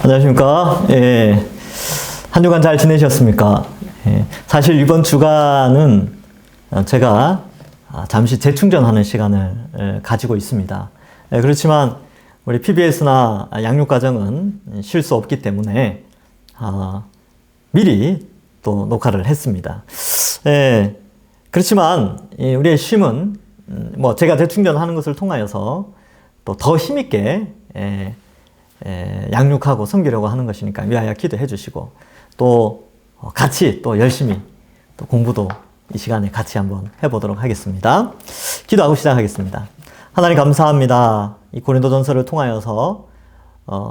안녕하십니까. 예. 한 주간 잘 지내셨습니까? 예. 사실 이번 주간은 제가 잠시 재충전하는 시간을 가지고 있습니다. 예, 그렇지만 우리 PBS나 양육가정은 쉴 수 없기 때문에 미리 또 녹화를 했습니다. 예, 그렇지만 우리의 쉼은 뭐 제가 재충전하는 것을 통하여서 또 더 힘있게 양육하고 섬기려고 하는 것이니까 위하여 기도해 주시고 또 같이 또 열심히 또 공부도 이 시간에 같이 한번 해보도록 하겠습니다. 기도하고 시작하겠습니다. 하나님 감사합니다. 이 고린도전서를 통하여서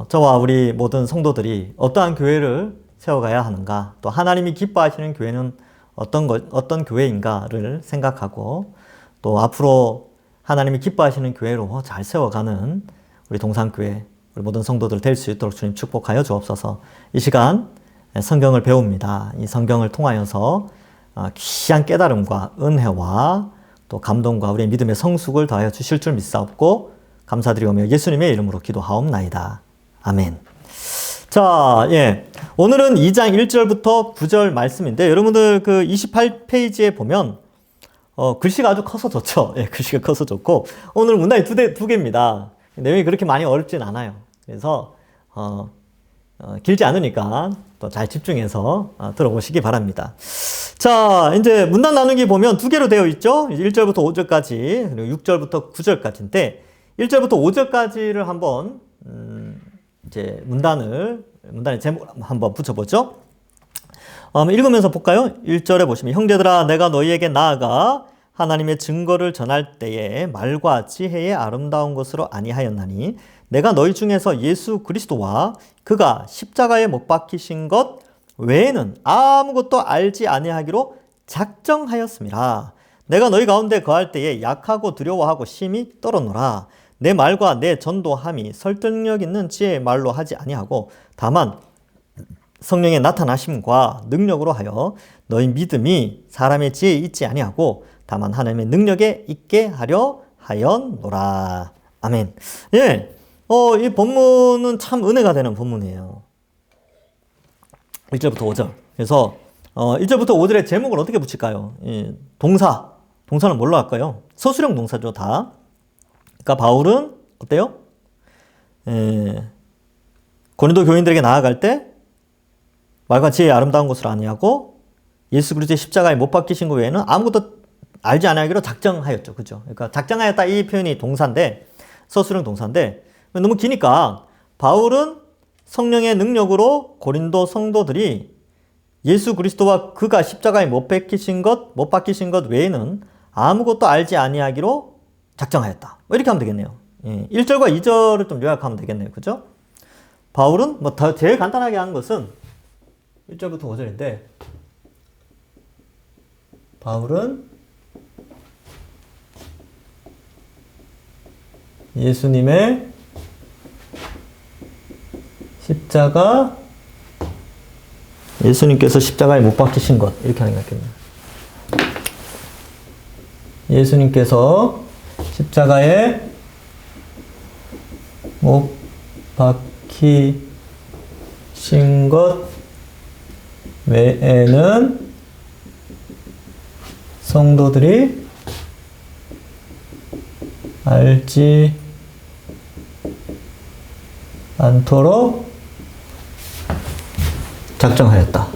저와 우리 모든 성도들이 어떠한 교회를 세워가야 하는가, 또 하나님이 기뻐하시는 교회는 어떤 교회인가를 생각하고 또 앞으로 하나님이 기뻐하시는 교회로 잘 세워가는 우리 동산교회 우리 모든 성도들 될 수 있도록 주님 축복하여 주옵소서. 이 시간 성경을 배웁니다. 이 성경을 통하여서 귀한 깨달음과 은혜와 또 감동과 우리의 믿음의 성숙을 더하여 주실 줄 믿사옵고 감사드리오며 예수님의 이름으로 기도하옵나이다. 아멘. 자, 오늘은 2장 1절부터 9절 말씀인데 여러분들 그 28페이지에 보면 글씨가 아주 커서 좋죠. 글씨가 커서 좋고 오늘 문단이 두 개입니다. 내용이 그렇게 많이 어렵진 않아요. 그래서 길지 않으니까 또 잘 집중해서 들어보시기 바랍니다. 자, 이제 문단 나누기 보면 두 개로 되어 있죠. 1절부터 5절까지 그리고 6절부터 9절까지인데 1절부터 5절까지를 한번 이제 문단의 제목을 한번 붙여보죠. 읽으면서 볼까요? 1절에 보시면 형제들아 내가 너희에게 나아가 하나님의 증거를 전할 때에 말과 지혜의 아름다운 것으로 아니하였나니 내가 너희 중에서 예수 그리스도와 그가 십자가에 못 박히신 것 외에는 아무것도 알지 아니하기로 작정하였음이라. 내가 너희 가운데 거할 때에 약하고 두려워하고 심히 떨어노라. 내 말과 내 전도함이 설득력 있는 지혜의 말로 하지 아니하고 다만 성령의 나타나심과 능력으로 하여 너희 믿음이 사람의 지혜에 있지 아니하고 다만 하나님의 능력에 있게 하려 하였노라. 아멘. 이 본문은 참 은혜가 되는 본문이에요. 1절부터 5절. 그래서 1절부터 5절의 제목을 어떻게 붙일까요? 동사는 뭘로 할까요? 서술형 동사죠, 다. 그러니까 바울은 어때요? 고린도 교인들에게 나아갈 때 말과 지혜의 아름다운 것을 아니하고 예수 그리스도의 십자가에 못 박히신 것 외에는 아무것도 알지 아니하기로 작정하였죠. 그죠? 그러니까 작정하였다 이 표현이 동사인데 서술형 동사인데 너무 기니까 바울은 성령의 능력으로 고린도 성도들이 예수 그리스도와 그가 십자가에 못 박히신 것 외에는 아무것도 알지 아니하기로 작정하였다. 이렇게 하면 되겠네요. 1절과 2절을 좀 요약하면 되겠네요. 그죠? 바울은 제일 간단하게 하는 것은 1절부터 5절인데 바울은 예수님의 십자가 예수님께서 십자가에 못 박히신 것 이렇게 하는 게 낫겠네요. 예수님께서 십자가에 못 박히신 것 외에는 성도들이 알지 않도록 작정하였다.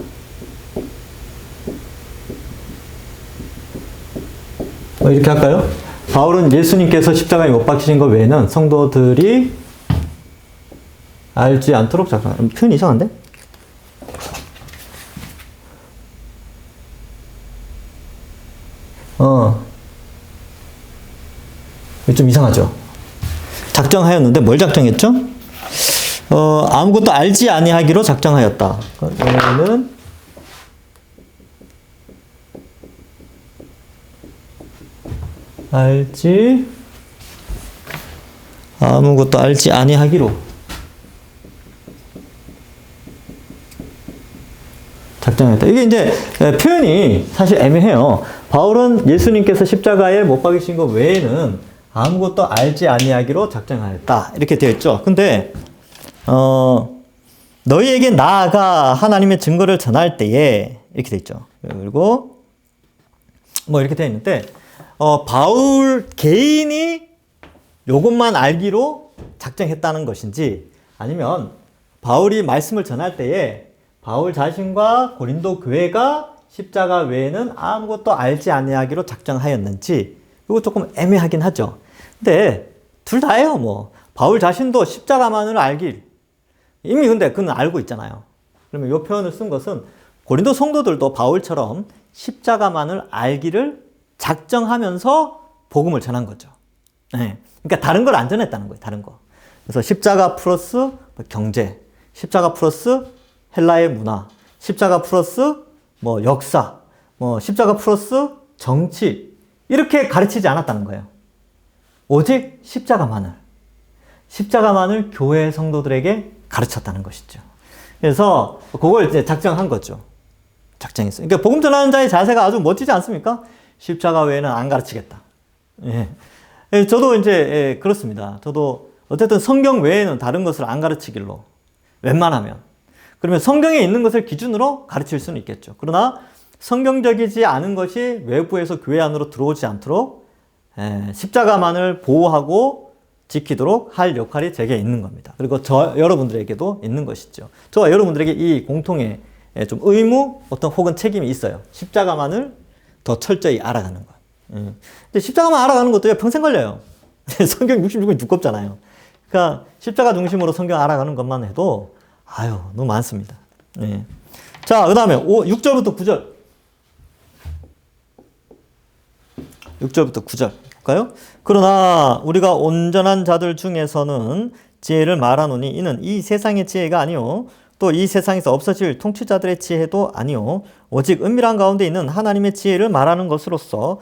이렇게 할까요? 바울은 예수님께서 십자가에 못 박히신 것 외에는 성도들이 알지 않도록 작정하였다. 표현이 이상한데? 좀 이상하죠? 작정하였는데 뭘 작정했죠? 아무것도 알지 아니하기로 작정하였다. 얘는 아무것도 알지 아니하기로 작정하였다. 이게 이제 표현이 사실 애매해요. 바울은 예수님께서 십자가에 못 박이신 것 외에는 아무것도 알지 아니하기로 작정하였다. 이렇게 되어 있죠. 근데 너희에게 나아가 하나님의 증거를 전할 때에 이렇게 돼 있죠. 그리고 뭐 이렇게 되어 있는데 바울 개인이 요것만 알기로 작정했다는 것인지 아니면 바울이 말씀을 전할 때에 바울 자신과 고린도 교회가 십자가 외에는 아무것도 알지 아니하기로 작정하였는지 이거 조금 애매하긴 하죠. 근데 둘 다예요. 뭐 바울 자신도 십자가만을 알길 이미 근데 그는 알고 있잖아요. 그러면 이 표현을 쓴 것은 고린도 성도들도 바울처럼 십자가만을 알기를 작정하면서 복음을 전한 거죠. 네. 그러니까 다른 걸 안 전했다는 거예요. 다른 거. 그래서 십자가 플러스 경제, 십자가 플러스 헬라의 문화, 십자가 플러스 뭐 역사, 뭐 십자가 플러스 정치 이렇게 가르치지 않았다는 거예요. 오직 십자가만을 교회 성도들에게 가르쳤다는 것이죠. 그래서 그걸 이제 작정한 거죠. 작정했어요. 그러니까 복음 전하는 자의 자세가 아주 멋지지 않습니까? 십자가 외에는 안 가르치겠다. 예. 저도 이제 그렇습니다. 저도 어쨌든 성경 외에는 다른 것을 안 가르치길로 웬만하면 그러면 성경에 있는 것을 기준으로 가르칠 수는 있겠죠. 그러나 성경적이지 않은 것이 외부에서 교회 안으로 들어오지 않도록 십자가만을 보호하고 지키도록 할 역할이 제게 있는 겁니다. 그리고 여러분들에게도 있는 것이죠. 저와 여러분들에게 이 공통의 좀 의무 혹은 책임이 있어요. 십자가만을 더 철저히 알아가는 것. 근데 십자가만 알아가는 것도 평생 걸려요. 성경 66권 두껍잖아요. 그러니까 십자가 중심으로 성경 알아가는 것만 해도 너무 많습니다. 네. 자, 그 다음에 6절부터 9절. 6절부터 9절 볼까요? 그러나 우리가 온전한 자들 중에서는 지혜를 말하노니 이는 이 세상의 지혜가 아니요 또 이 세상에서 없어질 통치자들의 지혜도 아니요 오직 은밀한 가운데 있는 하나님의 지혜를 말하는 것으로서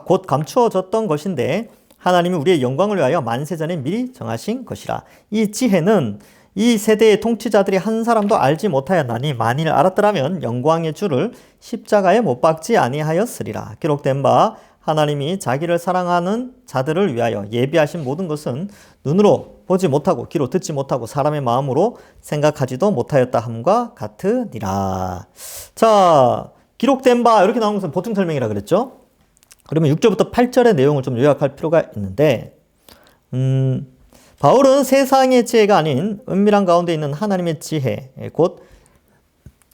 곧 감추어졌던 것인데 하나님이 우리의 영광을 위하여 만세전에 미리 정하신 것이라. 이 지혜는 이 세대의 통치자들이 한 사람도 알지 못하였나니 만일 알았더라면 영광의 주를 십자가에 못 박지 아니하였으리라. 기록된 바 하나님이 자기를 사랑하는 자들을 위하여 예비하신 모든 것은 눈으로 보지 못하고 귀로 듣지 못하고 사람의 마음으로 생각하지도 못하였다 함과 같으니라. 자, 기록된 바 이렇게 나온 것은 보충 설명이라 그랬죠. 그러면 6절부터 8절의 내용을 좀 요약할 필요가 있는데 바울은 세상의 지혜가 아닌 은밀한 가운데 있는 하나님의 지혜 곧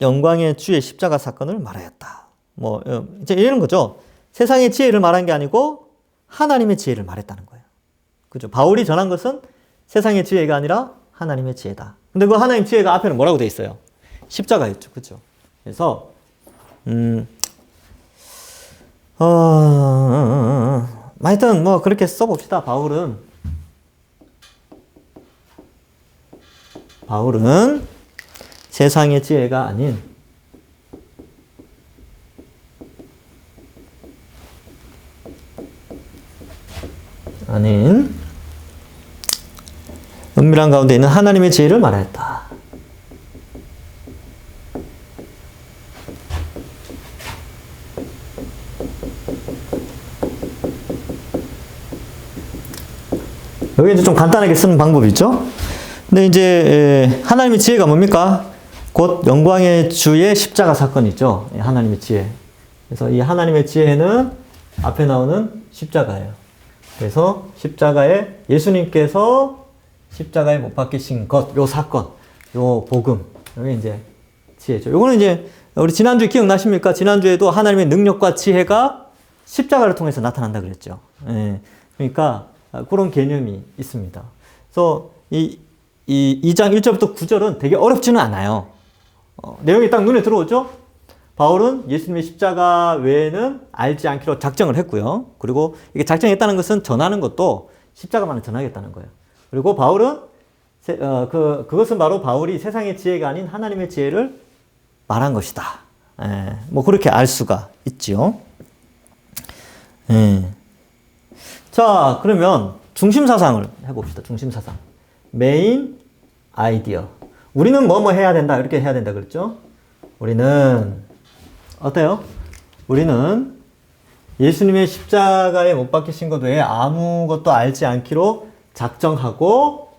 영광의 주의 십자가 사건을 말하였다. 뭐 이제 이런 거죠. 세상의 지혜를 말한 게 아니고 하나님의 지혜를 말했다는 거예요. 그죠? 바울이 전한 것은 세상의 지혜가 아니라 하나님의 지혜다. 근데 그 하나님 지혜가 앞에는 뭐라고 돼 있어요? 십자가였죠. 그죠? 그래서 하여튼 뭐 그렇게 써봅시다. 바울은 세상의 지혜가 아닌 은밀한 가운데 있는 하나님의 지혜를 말하였다. 여기 이제 좀 간단하게 쓰는 방법이 있죠. 근데 이제 하나님의 지혜가 뭡니까? 곧 영광의 주의 십자가 사건이죠. 하나님의 지혜. 그래서 이 하나님의 지혜는 앞에 나오는 십자가예요. 그래서 십자가에 예수님께서 십자가에 못 박히신 것, 요 사건, 요 복음, 여기 이제 지혜죠. 요거는 이제 우리 지난주에 기억나십니까? 지난주에도 하나님의 능력과 지혜가 십자가를 통해서 나타난다 그랬죠. 예. 그러니까 그런 개념이 있습니다. 그래서 이 2장 1절부터 9절은 되게 어렵지는 않아요. 내용이 딱 눈에 들어오죠? 바울은 예수님의 십자가 외에는 알지 않기로 작정을 했고요. 그리고 이게 작정했다는 것은 전하는 것도 십자가만을 전하겠다는 거예요. 그리고 바울은 그것은 바로 바울이 세상의 지혜가 아닌 하나님의 지혜를 말한 것이다. 뭐 그렇게 알 수가 있지요. 자, 그러면 중심 사상을 해봅시다. 중심 사상. 메인 아이디어. 우리는 뭐뭐 해야 된다. 이렇게 해야 된다 그랬죠? 우리는 어때요? 우리는 예수님의 십자가에 못 박히신 것 외에 아무것도 알지 않기로 작정하고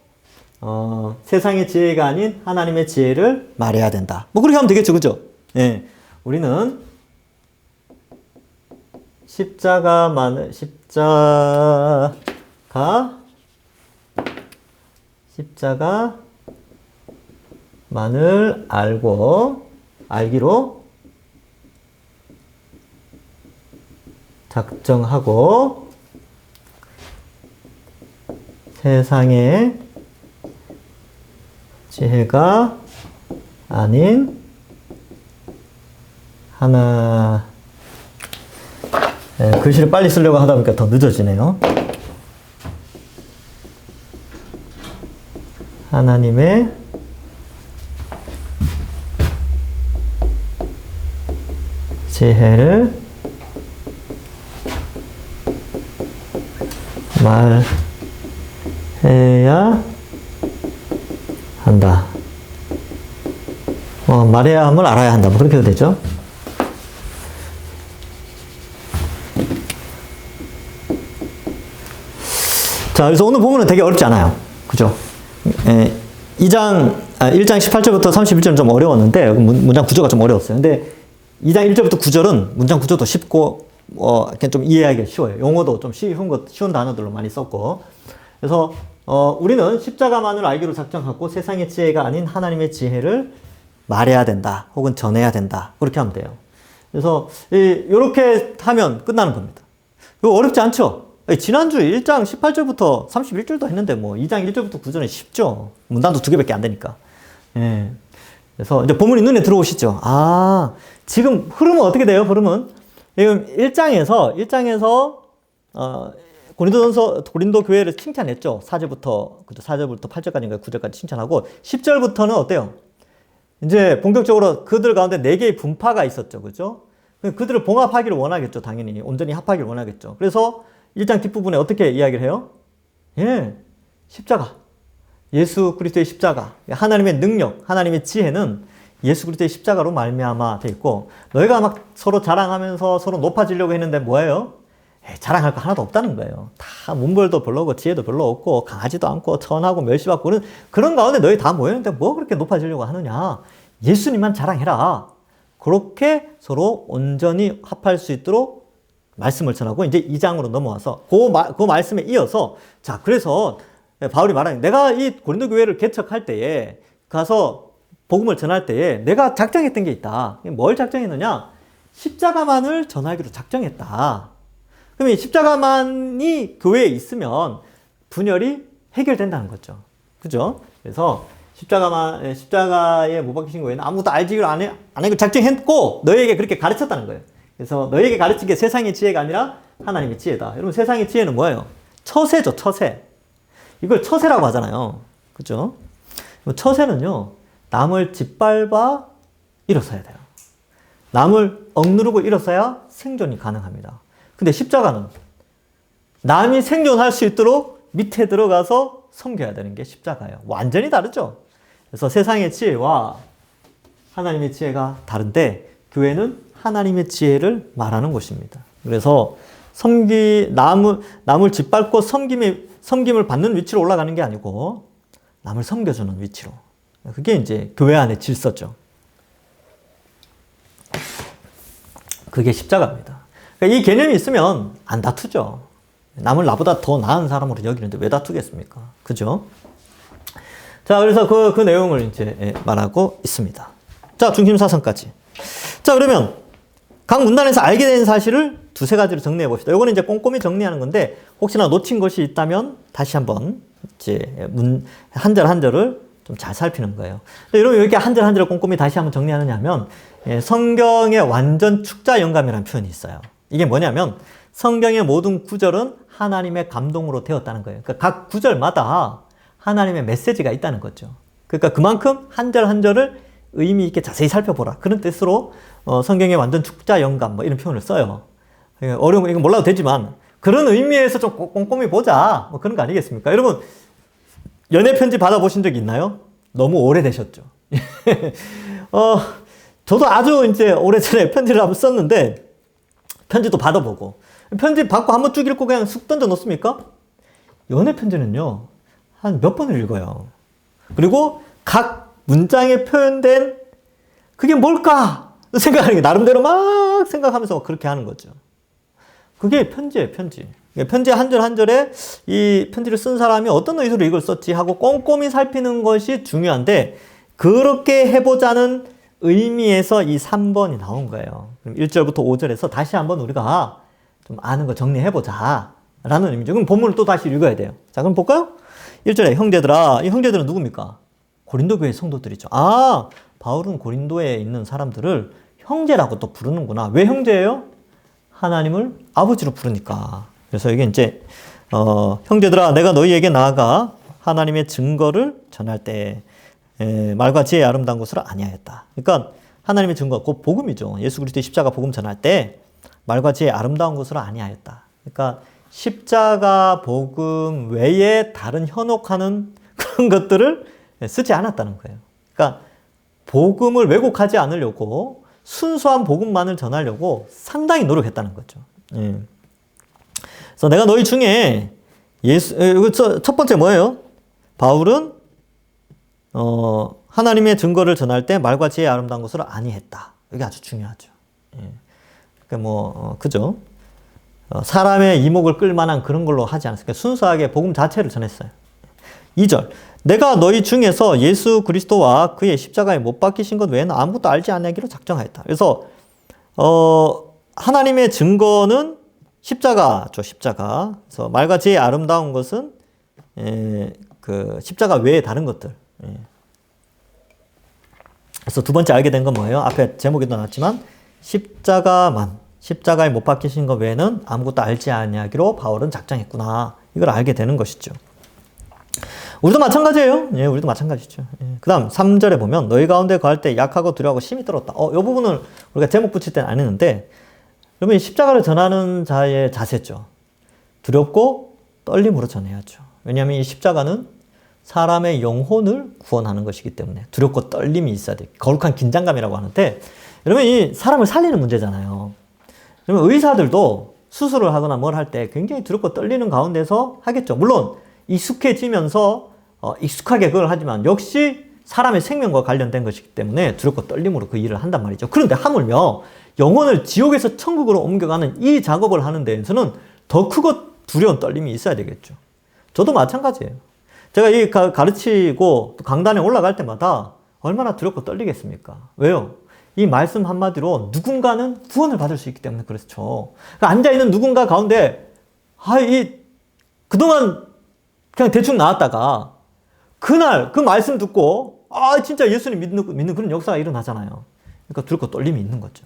세상의 지혜가 아닌 하나님의 지혜를 말해야 된다. 뭐 그렇게 하면 되겠죠, 그죠? 예, 우리는 십자가만을 알기로 작정하고 세상의 지혜가 아닌 글씨를 빨리 쓰려고 하다 보니까 더 늦어지네요. 하나님의 지혜를 말해야 한다. 말해야 함을 알아야 한다. 뭐 그렇게 해도 되죠. 자, 그래서 오늘 본문은 되게 어렵지 않아요. 그죠? 1장 18절부터 31절은 좀 어려웠는데, 문장 구조가 좀 어려웠어요. 근데 2장 1절부터 9절은 문장 구조도 쉽고, 그냥 좀 이해하기 쉬워요. 용어도 좀 쉬운 단어들로 많이 썼고. 그래서, 우리는 십자가만을 알기로 작정하고 세상의 지혜가 아닌 하나님의 지혜를 말해야 된다. 혹은 전해야 된다. 그렇게 하면 돼요. 그래서, 이렇게 하면 끝나는 겁니다. 이거 어렵지 않죠? 지난주 1장 18절부터 31절도 했는데, 2장 1절부터 9절은 쉽죠? 문단도 2개밖에 안 되니까. 예. 그래서 이제 본문이 눈에 들어오시죠? 지금 흐름은 어떻게 돼요? 흐름은? 지금 1장에서, 고린도 교회를 칭찬했죠? 4절부터 8절까지인가 9절까지 칭찬하고, 10절부터는 어때요? 이제 본격적으로 그들 가운데 4개의 분파가 있었죠. 그죠? 그들을 봉합하기를 원하겠죠. 당연히. 온전히 합하기를 원하겠죠. 그래서 1장 뒷부분에 어떻게 이야기를 해요? 십자가. 예수 그리스도의 십자가. 하나님의 능력, 하나님의 지혜는 예수 그리스도의 십자가로 말미암아 돼 있고, 너희가 막 서로 자랑하면서 서로 높아지려고 했는데 뭐예요? 자랑할 거 하나도 없다는 거예요. 다 문벌도 별로 없고 지혜도 별로 없고 강하지도 않고 천하고 멸시받고 그런 가운데 너희 다 모였는데 뭐 그렇게 높아지려고 하느냐? 예수님만 자랑해라. 그렇게 서로 온전히 합할 수 있도록 말씀을 전하고, 이제 2장으로 넘어와서 그 말씀에 이어서, 자, 그래서 바울이 말하는, 내가 이 고린도 교회를 개척할 때에 가서 복음을 전할 때에 내가 작정했던 게 있다. 뭘 작정했느냐? 십자가만을 전하기로 작정했다. 그러면 십자가만이 교회에 있으면 분열이 해결된다는 거죠. 그죠? 그래서 십자가에 못 박히신 거에는 아무것도 알지를 안 하고 작정했고, 너희에게 그렇게 가르쳤다는 거예요. 그래서 너희에게 가르친 게 세상의 지혜가 아니라 하나님의 지혜다. 여러분, 세상의 지혜는 뭐예요? 처세죠, 처세. 이걸 처세라고 하잖아요. 그죠? 처세는요, 남을 짓밟아 일어서야 돼요. 남을 억누르고 일어서야 생존이 가능합니다. 근데 십자가는 남이 생존할 수 있도록 밑에 들어가서 섬겨야 되는 게 십자가예요. 완전히 다르죠? 그래서 세상의 지혜와 하나님의 지혜가 다른데, 교회는 하나님의 지혜를 말하는 곳입니다. 그래서 남을 짓밟고 섬김을 받는 위치로 올라가는 게 아니고, 남을 섬겨주는 위치로. 그게 이제 교회 안의 질서죠. 그게 십자가입니다. 그러니까 이 개념이 있으면 안 다투죠. 남을 나보다 더 나은 사람으로 여기는데 왜 다투겠습니까? 그죠? 자, 그래서 그 내용을 이제 말하고 있습니다. 자, 중심사상까지. 자, 그러면 각 문단에서 알게 된 사실을 2-3가지로 정리해 봅시다. 이거는 이제 꼼꼼히 정리하는 건데, 혹시나 놓친 것이 있다면 다시 한번 이제 한 절 한 절을 좀 잘 살피는 거예요. 여러분, 왜 이렇게 한 절 한 절을 꼼꼼히 다시 한번 정리하느냐 하면, 성경의 완전 축자 영감이라는 표현이 있어요. 이게 뭐냐면, 성경의 모든 구절은 하나님의 감동으로 되었다는 거예요. 그러니까 각 구절마다 하나님의 메시지가 있다는 거죠. 그러니까 그만큼 한 절 한 절을 의미 있게 자세히 살펴보라. 그런 뜻으로 성경의 완전 축자 영감 이런 표현을 써요. 어려운 거 이거 몰라도 되지만 그런 의미에서 좀 꼼꼼히 보자. 그런 거 아니겠습니까? 여러분, 연애 편지 받아보신 적 있나요? 너무 오래되셨죠. 저도 아주 이제 오래전에 편지를 한번 썼는데, 편지도 받아보고, 편지 받고 한번 쭉 읽고 그냥 쑥 던져 놓습니까? 연애 편지는요, 한 몇 번을 읽어요. 그리고 각 문장에 표현된 그게 뭘까? 생각하는 게 나름대로 막 생각하면서 그렇게 하는 거죠. 그게 편지예요, 편지. 편지 한 절 한 절에 이 편지를 쓴 사람이 어떤 의도로 이걸 썼지 하고 꼼꼼히 살피는 것이 중요한데 그렇게 해보자는 의미에서 이 3번이 나온 거예요. 그럼 1절부터 5절에서 다시 한번 우리가 좀 아는 거 정리해보자 라는 의미죠. 그럼 본문을 또 다시 읽어야 돼요. 자, 그럼 볼까요? 1절에 형제들아, 이 형제들은 누굽니까? 고린도 교회 성도들이죠. 아, 바울은 고린도에 있는 사람들을 형제라고 또 부르는구나. 왜 형제예요? 하나님을 아버지로 부르니까. 그래서 이게 이제 형제들아 내가 너희에게 나아가 하나님의 증거를 전할 때 말과 지혜의 아름다운 것으로 아니하였다. 그러니까 하나님의 증거, 곧 복음이죠. 예수 그리스도의 십자가 복음 전할 때 말과 지혜의 아름다운 것으로 아니하였다. 그러니까 십자가 복음 외에 다른 현혹하는 그런 것들을 쓰지 않았다는 거예요. 그러니까 복음을 왜곡하지 않으려고 순수한 복음만을 전하려고 상당히 노력했다는 거죠. 그래서 내가 너희 중에 첫 번째 뭐예요? 바울은 하나님의 증거를 전할 때 말과 지혜의 아름다운 것으로 아니했다. 이게 아주 중요하죠. 그러니까 그죠? 사람의 이목을 끌만한 그런 걸로 하지 않았어요. 순수하게 복음 자체를 전했어요. 2절. 내가 너희 중에서 예수 그리스도와 그의 십자가에 못 박히신 것 외에는 아무것도 알지 아니하기로 작정하였다. 그래서 하나님의 증거는 십자가죠, 십자가. 그래서 말과 지혜의 아름다운 것은 그 십자가 외에 다른 것들. 그래서 두 번째 알게 된 건 뭐예요? 앞에 제목에도 나왔지만 십자가에 못 박히신 것 외에는 아무것도 알지 아니하기로 바울은 작정했구나. 이걸 알게 되는 것이죠. 우리도 마찬가지예요. 예, 우리도 마찬가지죠. 예. 그 다음 3절에 보면 너희 가운데 거할 때 약하고 두려워하고 심히 떨었다. 이 부분을 우리가 제목 붙일 때는 안 했는데 여러분 십자가를 전하는 자의 자세죠. 두렵고 떨림으로 전해야죠. 왜냐하면 이 십자가는 사람의 영혼을 구원하는 것이기 때문에 두렵고 떨림이 있어야 돼요. 거룩한 긴장감이라고 하는데 여러분 이 사람을 살리는 문제잖아요. 그러면 의사들도 수술을 하거나 뭘 할 때 굉장히 두렵고 떨리는 가운데서 하겠죠. 물론 익숙해지면서 익숙하게 그걸 하지만 역시 사람의 생명과 관련된 것이기 때문에 두렵고 떨림으로 그 일을 한단 말이죠. 그런데 하물며 영혼을 지옥에서 천국으로 옮겨가는 이 작업을 하는 데에서는 더 크고 두려운 떨림이 있어야 되겠죠. 저도 마찬가지예요. 제가 이 가르치고 강단에 올라갈 때마다 얼마나 두렵고 떨리겠습니까? 왜요? 이 말씀 한마디로 누군가는 구원을 받을 수 있기 때문에 그렇죠. 앉아있는 누군가 가운데 그동안 그냥 대충 나왔다가 그날 그 말씀 듣고 진짜 예수님 믿는 그런 역사가 일어나잖아요. 그러니까 두렵고 떨림이 있는 거죠.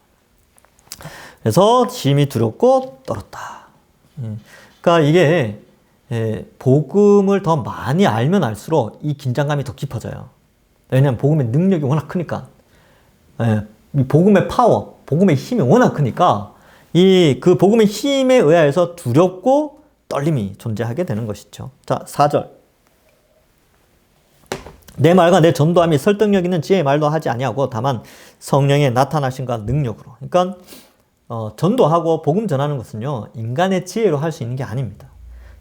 그래서 심히 두렵고 떨었다. 그러니까 이게 복음을 더 많이 알면 알수록 이 긴장감이 더 깊어져요. 왜냐하면 복음의 능력이 워낙 크니까. 이 복음의 파워, 복음의 힘이 워낙 크니까 그 복음의 힘에 의하여서 두렵고 떨림이 존재하게 되는 것이죠. 자, 4절. 내 말과 내 전도함이 설득력 있는 지혜의 말도 하지 아니하고 다만 성령의 나타나심과 능력으로. 그러니까 전도하고 복음 전하는 것은요. 인간의 지혜로 할 수 있는 게 아닙니다.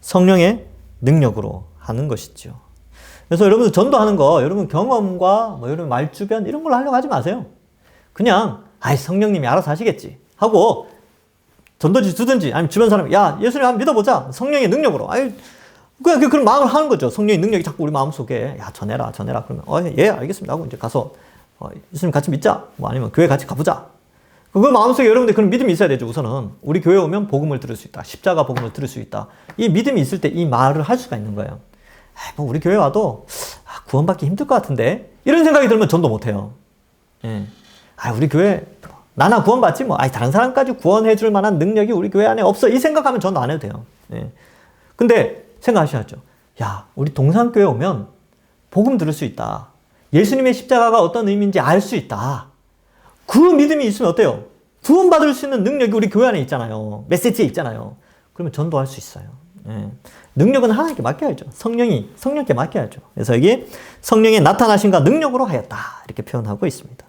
성령의 능력으로 하는 것이죠. 그래서 여러분 전도하는 거 여러분 경험과 여러분 말주변 이런 걸로 하려고 하지 마세요. 그냥 성령님이 알아서 하시겠지 하고 전도지 주든지 아니면 주변 사람이 야 예수님 한번 믿어보자 성령의 능력으로 그냥 그런 마음을 하는 거죠. 성령의 능력이 자꾸 우리 마음속에 야 전해라 그러면 예 알겠습니다 하고 이제 가서 예수님 같이 믿자 아니면 교회 같이 가보자. 그 마음속에 여러분들 그런 믿음이 있어야 되죠. 우선은 우리 교회 오면 복음을 들을 수 있다. 십자가 복음을 들을 수 있다. 이 믿음이 있을 때 이 말을 할 수가 있는 거예요. 우리 교회 와도 구원받기 힘들 것 같은데 이런 생각이 들면 전도 못해요. 예. 우리 교회 나나 구원받지 다른 사람까지 구원해 줄 만한 능력이 우리 교회 안에 없어 이 생각하면 전도 안 해도 돼요. 예. 근데 생각하셔야죠. 우리 동산교회 오면 복음 들을 수 있다. 예수님의 십자가가 어떤 의미인지 알 수 있다. 그 믿음이 있으면 어때요? 구원받을 수 있는 능력이 우리 교회 안에 있잖아요. 메시지에 있잖아요. 그러면 전도할 수 있어요. 예. 능력은 하나님께 맡겨야죠. 성령께 맡겨야죠. 그래서 여기 성령의 나타나심과 능력으로 하였다. 이렇게 표현하고 있습니다.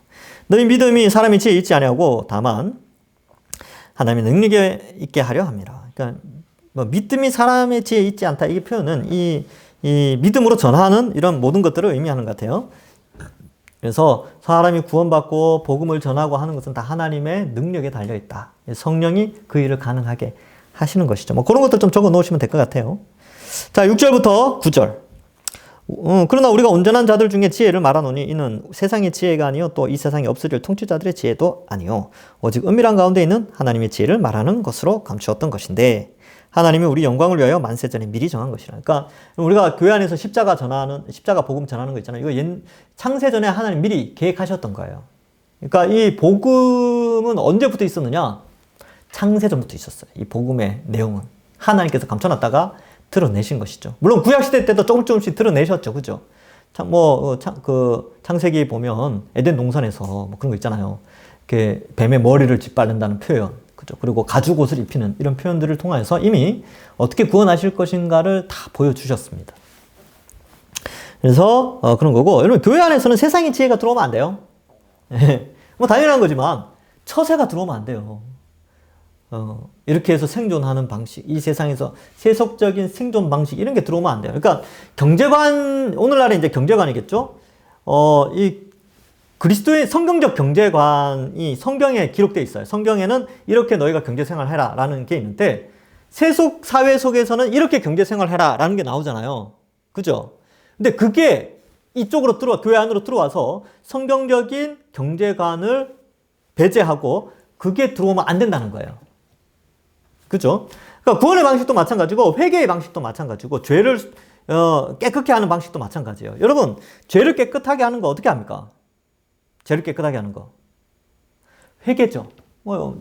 너희 믿음이 사람의 지혜에 있지 아니하고 다만 하나님의 능력에 있게 하려 합니다. 그러니까 믿음이 사람의 지혜에 있지 않다. 이 표현은 이 이 믿음으로 전하는 이런 모든 것들을 의미하는 것 같아요. 그래서 사람이 구원받고 복음을 전하고 하는 것은 다 하나님의 능력에 달려있다. 성령이 그 일을 가능하게 하시는 것이죠. 뭐 그런 것들 좀 적어 놓으시면 될 것 같아요. 자, 6절부터 9절. 그러나 우리가 온전한 자들 중에 지혜를 말하노니 이는 세상의 지혜가 아니요 또 이 세상에 없으리를 통치자들의 지혜도 아니요 오직 은밀한 가운데 있는 하나님의 지혜를 말하는 것으로 감추었던 것인데 하나님이 우리 영광을 위하여 만세 전에 미리 정한 것이라. 그러니까 우리가 교회 안에서 십자가 복음 전하는 거 있잖아요. 이거 창세 전에 하나님 미리 계획하셨던 거예요. 그러니까 이 복음은 언제부터 있었느냐? 창세 전부터 있었어요. 이 복음의 내용은 하나님께서 감춰놨다가 드러내신 것이죠. 물론 구약시대 때도 조금씩 드러내셨죠. 그죠? 창세기 보면 에덴 동산에서 뭐 그런 거 있잖아요. 이렇게 뱀의 머리를 짓밟는다는 표현. 그죠? 그리고 가죽 옷을 입히는 이런 표현들을 통해서 이미 어떻게 구원하실 것인가를 다 보여주셨습니다. 그래서 그런 거고, 여러분 교회 안에서는 세상의 지혜가 들어오면 안 돼요. 뭐 당연한 거지만 처세가 들어오면 안 돼요. 이렇게 해서 생존하는 방식, 이 세상에서 세속적인 생존 방식 이런 게 들어오면 안 돼요. 그러니까 경제관, 오늘날에 이제 경제관이겠죠. 이 그리스도의 성경적 경제관이 성경에 기록되어 있어요. 성경에는 이렇게 너희가 경제생활 해라 라는 게 있는데 세속 사회 속에서는 이렇게 경제생활 해라 라는 게 나오잖아요. 그죠? 근데 그게 이쪽으로 교회 안으로 들어와서 성경적인 경제관을 배제하고 그게 들어오면 안 된다는 거예요. 그죠? 그러니까 구원의 방식도 마찬가지고 회개의 방식도 마찬가지고 죄를 깨끗게 하는 방식도 마찬가지예요. 여러분, 죄를 깨끗하게 하는 거 어떻게 합니까? 죄를 깨끗하게 하는 거. 회개죠.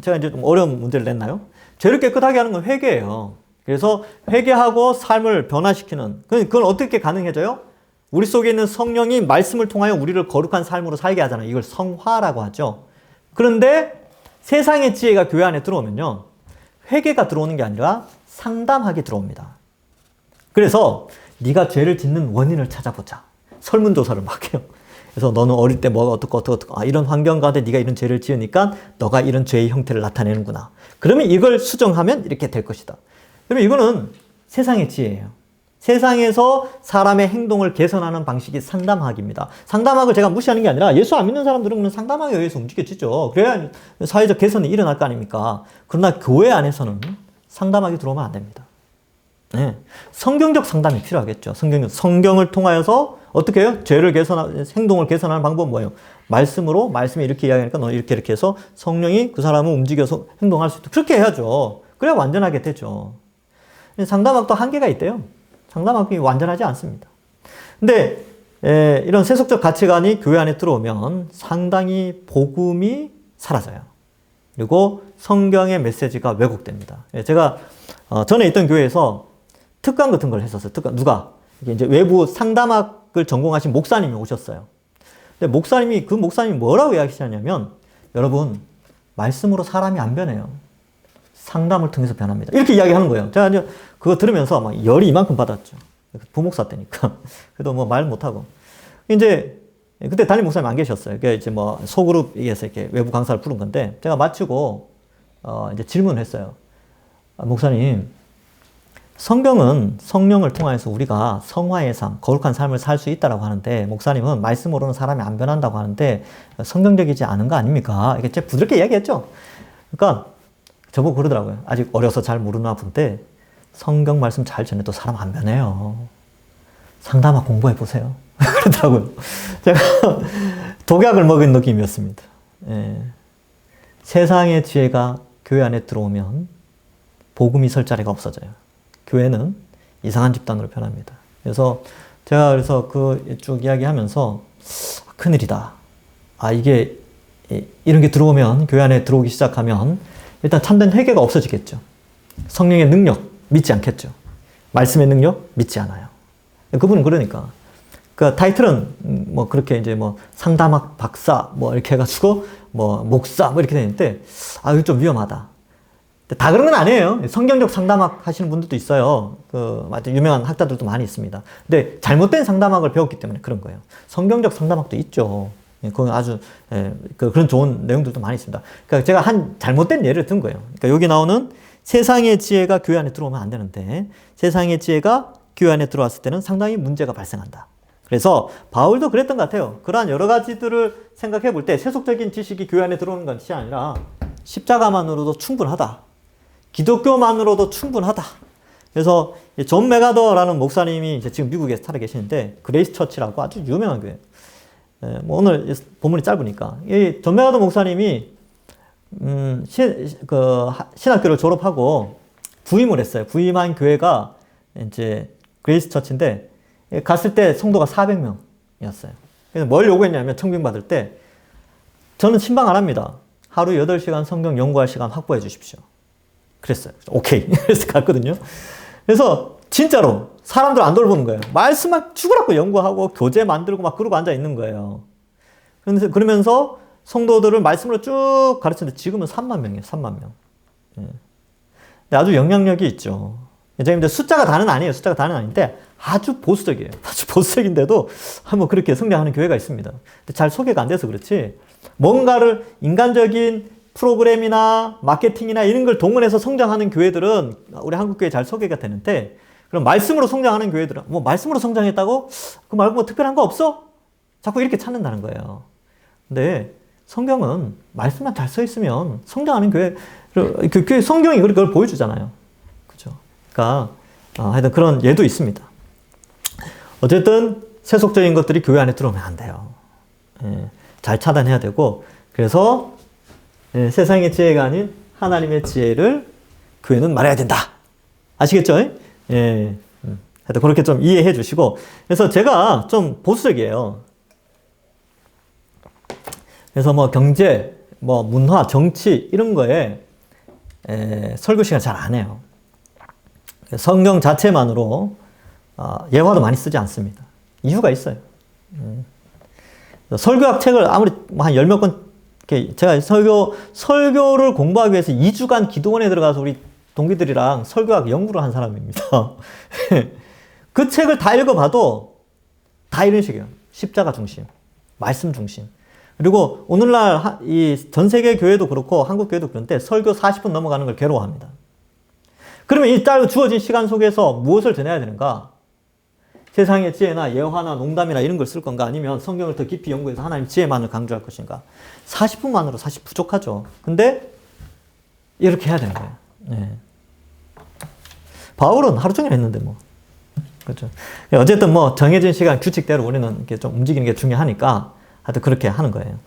제가 이제 좀 어려운 문제를 냈나요? 죄를 깨끗하게 하는 건 회개예요. 그래서 회개하고 삶을 변화시키는, 그건 어떻게 가능해져요? 우리 속에 있는 성령이 말씀을 통하여 우리를 거룩한 삶으로 살게 하잖아요. 이걸 성화라고 하죠. 그런데 세상의 지혜가 교회 안에 들어오면요. 회개가 들어오는 게 아니라 상담하게 들어옵니다. 그래서 네가 죄를 짓는 원인을 찾아보자. 설문조사를 막 해요. 그래서 너는 어릴 때 뭐가 어떻고 이런 환경 가운데 네가 이런 죄를 지으니까 너가 이런 죄의 형태를 나타내는구나. 그러면 이걸 수정하면 이렇게 될 것이다. 그러면 이거는 세상의 지혜예요. 세상에서 사람의 행동을 개선하는 방식이 상담학입니다. 상담학을 제가 무시하는 게 아니라 예수 안 믿는 사람들은 상담학에 의해서 움직여지죠. 그래야 사회적 개선이 일어날 거 아닙니까? 그러나 교회 안에서는 상담학이 들어오면 안 됩니다. 네. 성경적 상담이 필요하겠죠. 성경을 통하여서 어떻게 해요? 행동을 개선하는 방법은 뭐예요? 말씀이 이렇게 이야기하니까 너 이렇게 해서 성령이 그 사람을 움직여서 행동할 수 있도록 그렇게 해야죠. 그래야 완전하게 되죠. 상담학도 한계가 있대요. 상담학이 완전하지 않습니다. 근데 이런 세속적 가치관이 교회 안에 들어오면 상당히 복음이 사라져요. 그리고 성경의 메시지가 왜곡됩니다. 제가 전에 있던 교회에서 특강 같은 걸 했었어요. 이게 이제 외부 상담학을 전공하신 목사님이 오셨어요. 근데 그 목사님이 뭐라고 이야기하셨냐면, 여러분, 말씀으로 사람이 안 변해요. 상담을 통해서 변합니다. 이렇게 이야기하는 거예요. 제가 이제 그거 들으면서 막 열이 이만큼 받았죠. 부목사 때니까. 그래도 뭐 말 못하고. 이제, 그때 담임 목사님 안 계셨어요. 그게 이제 뭐 소그룹에서 이렇게 외부 강사를 부른 건데, 제가 마치고, 이제 질문을 했어요. 목사님, 성경은 성령을 통해서 우리가 성화의 삶, 거룩한 삶을 살 수 있다고 하는데, 목사님은 말씀으로는 사람이 안 변한다고 하는데, 성경적이지 않은 거 아닙니까? 이게 제가 부드럽게 이야기했죠. 그러니까, 저보고 그러더라고요. 아직 어려서 잘 모르나 본데, 성경 말씀 잘 전해도 사람 안 변해요. 상담학 공부해 보세요. 그러더라고요. 제가 독약을 먹은 느낌이었습니다. 예. 세상의 지혜가 교회 안에 들어오면 복음이 설 자리가 없어져요. 교회는 이상한 집단으로 변합니다. 그래서 제가 쭉 이야기하면서 큰일이다. 이게 이런 게 들어오면, 교회 안에 들어오기 시작하면 일단 참된 회개가 없어지겠죠. 성령의 능력 믿지 않겠죠. 말씀의 능력 믿지 않아요. 그분은 그러니까 그 타이틀은 뭐 그렇게 이제 뭐 상담학 박사 뭐 이렇게 해가지고 뭐 목사 뭐 이렇게 되는데 이거 좀 위험하다. 다 그런 건 아니에요. 성경적 상담학 하시는 분들도 있어요. 유명한 학자들도 많이 있습니다. 근데 잘못된 상담학을 배웠기 때문에 그런 거예요. 성경적 상담학도 있죠. 그건 아주 그런 좋은 내용들도 많이 있습니다. 그러니까 제가 한 잘못된 예를 든 거예요. 그러니까 여기 나오는 세상의 지혜가 교회 안에 들어오면 안 되는데, 세상의 지혜가 교회 안에 들어왔을 때는 상당히 문제가 발생한다. 그래서 바울도 그랬던 것 같아요. 그러한 여러 가지들을 생각해 볼 때 세속적인 지식이 교회 안에 들어오는 것이 아니라 십자가만으로도 충분하다. 기독교만으로도 충분하다. 그래서 존 메가더라는 목사님이 이제 지금 미국에 살아 계시는데 그레이스 처치라고 아주 유명한 교회. 뭐 오늘 본문이 짧으니까 이 존 메가더 목사님이 신학교를 졸업하고 부임을 했어요. 부임한 교회가 이제 그레이스 처치인데 갔을 때 성도가 400명이었어요. 그래서 뭘 요구했냐면 청빙 받을 때 저는 신방 안 합니다. 하루 8시간 성경 연구할 시간 확보해 주십시오. 그랬어요. 오케이. 그래서 갔거든요. 그래서 진짜로 사람들 안 돌보는 거예요. 말씀 막 죽으라고 연구하고 교재 만들고 막 그러고 앉아 있는 거예요. 그러면서 성도들을 말씀으로 쭉 가르치는데 지금은 3만 명이에요. 3만 명. 예. 아주 영향력이 있죠. 이제 숫자가 다는 아니에요. 숫자가 다는 아닌데 아주 보수적이에요. 아주 보수적인데도 뭐 그렇게 성장하는 교회가 있습니다. 근데 잘 소개가 안 돼서 그렇지 뭔가를 인간적인 프로그램이나 마케팅이나 이런 걸 동원해서 성장하는 교회들은 우리 한국교회 잘 소개가 되는데 그럼 말씀으로 성장하는 교회들은 뭐 말씀으로 성장했다고? 그 말고 뭐 특별한 거 없어? 자꾸 이렇게 찾는다는 거예요. 근데 성경은 말씀만 잘 써 있으면 성장하는 교회, 그 교회 성경이 그걸 보여주잖아요. 그죠? 그러니까 하여튼 그런 예도 있습니다. 어쨌든 세속적인 것들이 교회 안에 들어오면 안 돼요. 예, 잘 차단해야 되고 그래서 세상의 지혜가 아닌 하나님의 지혜를 교회는 말해야 된다. 아시겠죠? 예. 하여튼 그렇게 좀 이해해 주시고. 그래서 제가 좀 보수적이에요. 그래서 뭐 경제, 뭐 문화, 정치 이런 거에 설교 시간 잘 안 해요. 성경 자체만으로 예화도 많이 쓰지 않습니다. 이유가 있어요. 설교학 책을 아무리 한 10몇 권 제가 설교를 공부하기 위해서 2주간 기도원에 들어가서 우리 동기들이랑 설교학 연구를 한 사람입니다. 그 책을 다 읽어봐도 다 이런 식이에요. 십자가 중심, 말씀 중심. 그리고 오늘날 이 전 세계 교회도 그렇고 한국 교회도 그런데 설교 40분 넘어가는 걸 괴로워합니다. 그러면 이 짧은 주어진 시간 속에서 무엇을 전해야 되는가? 세상의 지혜나 예화나 농담이나 이런 걸 쓸 건가? 아니면 성경을 더 깊이 연구해서 하나님 지혜만을 강조할 것인가? 40분만으로 사실 부족하죠. 근데 이렇게 해야 되는 거예요. 네. 바울은 하루 종일 했는데 뭐. 그렇죠. 어쨌든 뭐 정해진 시간 규칙대로 우리는 이렇게 좀 움직이는 게 중요하니까 하여튼 그렇게 하는 거예요.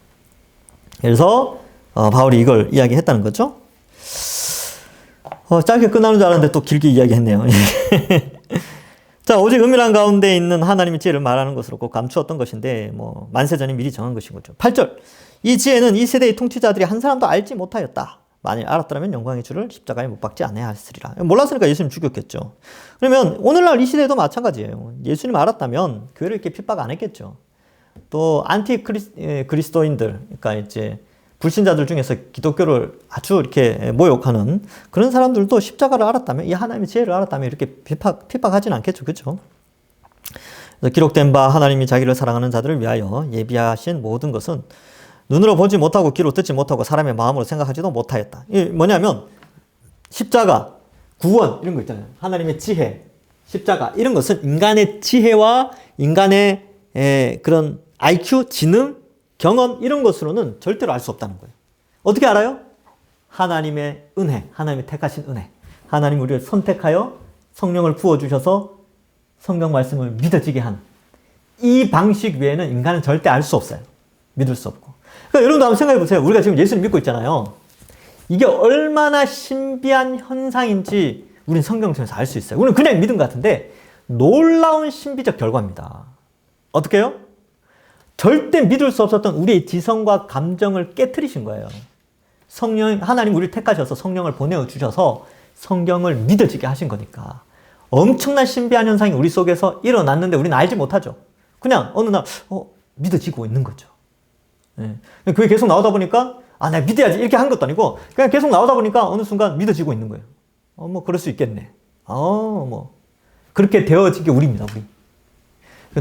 그래서 바울이 이걸 이야기했다는 거죠. 짧게 끝나는 줄 알았는데 또 길게 이야기했네요. 자, 오직 은밀한 가운데 있는 하나님의 지혜를 말하는 것으로 꼭 감추었던 것인데 뭐 만세전에 미리 정한 것인 거죠. 8절. 이 지혜는 이 세대의 통치자들이 한 사람도 알지 못하였다. 만일 알았더라면 영광의 주를 십자가에 못 박지 아니하였으리라. 몰랐으니까 예수님 죽였겠죠. 그러면 오늘날 이 시대도 마찬가지예요. 예수님 알았다면 교회를 이렇게 핍박 안 했겠죠. 또 안티 그리스도인들, 그러니까 이제 불신자들 중에서 기독교를 아주 이렇게 모욕하는 그런 사람들도 십자가를 알았다면, 이 하나님의 지혜를 알았다면 이렇게 핍박하진 않겠죠. 그렇죠? 그래서 기록된 바 하나님이 자기를 사랑하는 자들을 위하여 예비하신 모든 것은 눈으로 보지 못하고 귀로 듣지 못하고 사람의 마음으로 생각하지도 못하였다. 이게 뭐냐면 십자가, 구원 이런 거 있잖아요. 하나님의 지혜, 십자가 이런 것은 인간의 지혜와 인간의 그런 IQ, 지능, 경험 이런 것으로는 절대로 알 수 없다는 거예요. 어떻게 알아요? 하나님의 은혜, 하나님이 택하신 은혜. 하나님 우리를 선택하여 성령을 부어주셔서 성경 말씀을 믿어지게 한 이 방식 외에는 인간은 절대 알 수 없어요. 믿을 수 없고. 그러니까 여러분도 한번 생각해 보세요. 우리가 지금 예수를 믿고 있잖아요. 이게 얼마나 신비한 현상인지 우리는 성경 통해서 알 수 있어요. 우리는 그냥 믿은 것 같은데 놀라운 신비적 결과입니다. 어떻게 해요? 절대 믿을 수 없었던 우리의 지성과 감정을 깨트리신 거예요. 하나님 우리를 택하셔서 성령을 보내주셔서 성경을 믿어지게 하신 거니까. 엄청난 신비한 현상이 우리 속에서 일어났는데 우리는 알지 못하죠. 그냥 어느 날 믿어지고 있는 거죠. 네. 그게 계속 나오다 보니까 내가 믿어야지 이렇게 한 것도 아니고 그냥 계속 나오다 보니까 어느 순간 믿어지고 있는 거예요. 뭐 그럴 수 있겠네. 뭐 그렇게 되어진 게 우리입니다. 우리.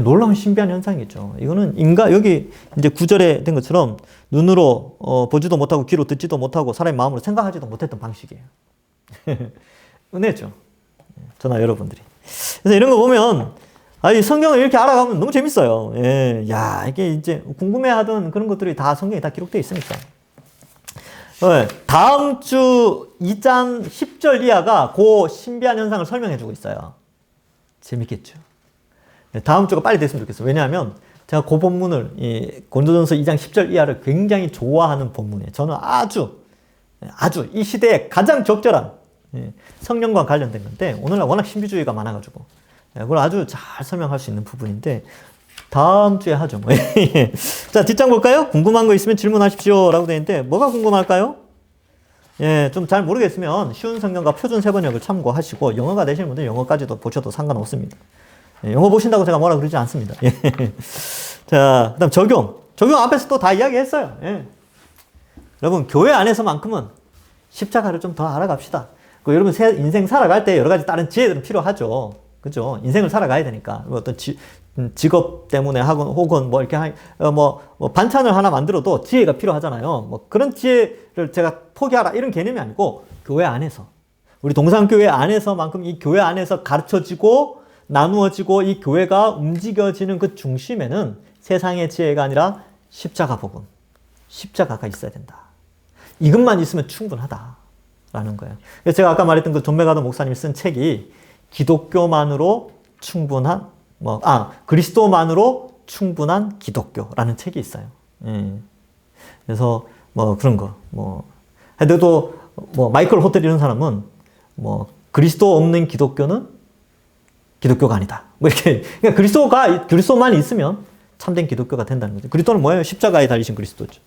놀라운 신비한 현상이죠. 이거는 여기 이제 9절에 된 것처럼 눈으로 보지도 못하고 귀로 듣지도 못하고 사람의 마음으로 생각하지도 못했던 방식이에요. 은혜죠. 저나 여러분들이. 그래서 이런 거 보면, 이 성경을 이렇게 알아가면 너무 재밌어요. 예, 야, 이게 이제 궁금해하던 그런 것들이 다 성경에 다 기록되어 있으니까. 다음 주 2장 10절 이하가 그 신비한 현상을 설명해주고 있어요. 재밌겠죠? 다음 주가 빨리 됐으면 좋겠어요. 왜냐하면 제가 그 본문을, 고린도전서 2장 10절 이하를 굉장히 좋아하는 본문이에요. 저는 아주 이 시대에 가장 적절한 성령과 관련된 건데, 오늘날 워낙 신비주의가 많아가지고 그걸 아주 잘 설명할 수 있는 부분인데, 다음 주에 하죠. 뭐. 자, 뒷장 볼까요? 궁금한 거 있으면 질문하십시오. 라고 되어 있는데, 뭐가 궁금할까요? 예, 좀 잘 모르겠으면 쉬운 성경과 표준 세번역을 참고하시고, 영어가 되시는 분들 영어까지도 보셔도 상관없습니다. 예, 영어 보신다고 제가 뭐라 그러지 않습니다. 예. 자, 그 다음 적용. 적용 앞에서 또 다 이야기했어요. 예. 여러분, 교회 안에서만큼은 십자가를 좀 더 알아갑시다. 여러분, 인생 살아갈 때 여러 가지 다른 지혜들은 필요하죠. 그죠? 인생을 살아가야 되니까. 어떤 직업 때문에 혹은 뭐 이렇게 반찬을 하나 만들어도 지혜가 필요하잖아요. 뭐 그런 지혜를 제가 포기하라 이런 개념이 아니고, 교회 안에서, 우리 동산교회 안에서만큼 이 교회 안에서 가르쳐지고 나누어지고 이 교회가 움직여지는 그 중심에는 세상의 지혜가 아니라 십자가 복음, 십자가가 있어야 된다. 이것만 있으면 충분하다라는 거예요. 그래서 제가 아까 말했던 그 존 맥아더 목사님이 쓴 책이 기독교만으로 충분한, 그리스도만으로 충분한 기독교라는 책이 있어요. 그래서 그런 거, 해도 마이클 호텔 이런 사람은 그리스도 없는 기독교는 기독교가 아니다. 이렇게. 그러니까 그리스도만 있으면 참된 기독교가 된다는 거죠. 그리스도는 뭐예요? 십자가에 달리신 그리스도죠.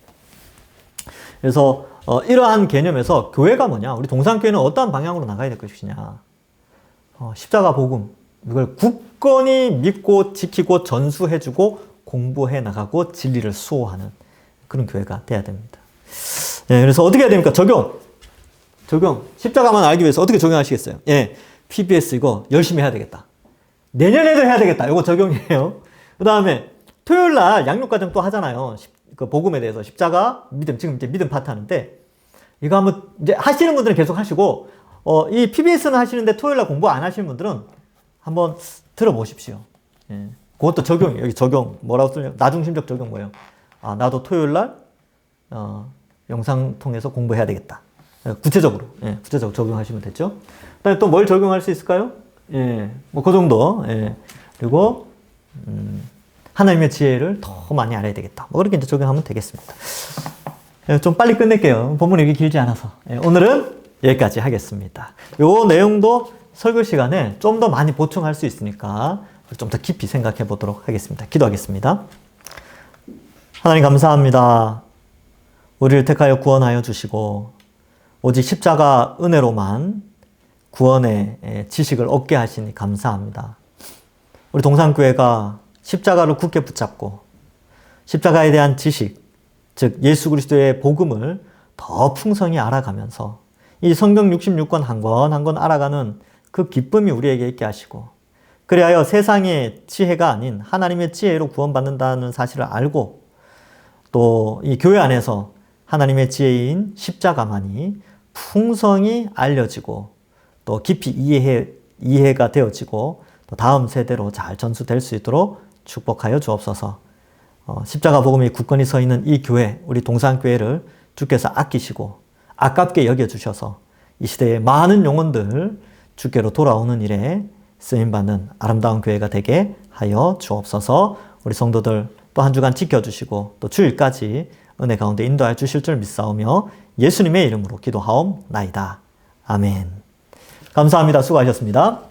그래서 이러한 개념에서 교회가 뭐냐? 우리 동산교회는 어떠한 방향으로 나가야 될 것이냐? 십자가 복음, 이걸 굳건히 믿고 지키고 전수해주고 공부해 나가고 진리를 수호하는 그런 교회가 돼야 됩니다. 예, 그래서 어떻게 해야 됩니까? 적용. 십자가만 알기 위해서 어떻게 적용하시겠어요? 예, PBS 이거 열심히 해야 되겠다. 내년에도 해야 되겠다. 이거 적용이에요. 그 다음에 토요일 날 양육과정 또 하잖아요. 그 복음에 대해서 십자가, 믿음, 지금 이제 믿음 파트 하는데, 이거 한번 이제 하시는 분들은 계속 하시고, 이 PBS는 하시는데 토요일 날 공부 안 하시는 분들은 한번 들어보십시오. 예. 그것도 적용이에요. 여기 적용, 뭐라고 쓰냐? 나중심적 적용 뭐예요? 나도 토요일 날, 영상 통해서 공부해야 되겠다. 구체적으로 적용하시면 됐죠. 그 다음에 또 뭘 적용할 수 있을까요? 예, 그 정도. 예. 그리고, 하나님의 지혜를 더 많이 알아야 되겠다. 그렇게 이제 적용하면 되겠습니다. 예, 좀 빨리 끝낼게요. 본문이 여기 길지 않아서. 예, 오늘은 여기까지 하겠습니다. 요 내용도 설교 시간에 좀 더 많이 보충할 수 있으니까 좀 더 깊이 생각해 보도록 하겠습니다. 기도하겠습니다. 하나님 감사합니다. 우리를 택하여 구원하여 주시고 오직 십자가 은혜로만 구원의 지식을 얻게 하시니 감사합니다. 우리 동산교회가 십자가를 굳게 붙잡고 십자가에 대한 지식, 즉 예수 그리스도의 복음을 더 풍성히 알아가면서 이 성경 66권 한 권 한 권 알아가는 그 기쁨이 우리에게 있게 하시고, 그리하여 세상의 지혜가 아닌 하나님의 지혜로 구원받는다는 사실을 알고, 또 이 교회 안에서 하나님의 지혜인 십자가만이 풍성히 알려지고 또 깊이 이해가 되어지고 또 다음 세대로 잘 전수될 수 있도록 축복하여 주옵소서. 십자가 복음이 굳건히 서 있는 이 교회, 우리 동산교회를 주께서 아끼시고 아깝게 여겨주셔서 이 시대의 많은 영혼들 주께로 돌아오는 일에 쓰임받는 아름다운 교회가 되게 하여 주옵소서. 우리 성도들 또 한 주간 지켜주시고 또 주일까지 은혜 가운데 인도하여 주실 줄 믿사오며 예수님의 이름으로 기도하옵나이다. 아멘. 감사합니다. 수고하셨습니다.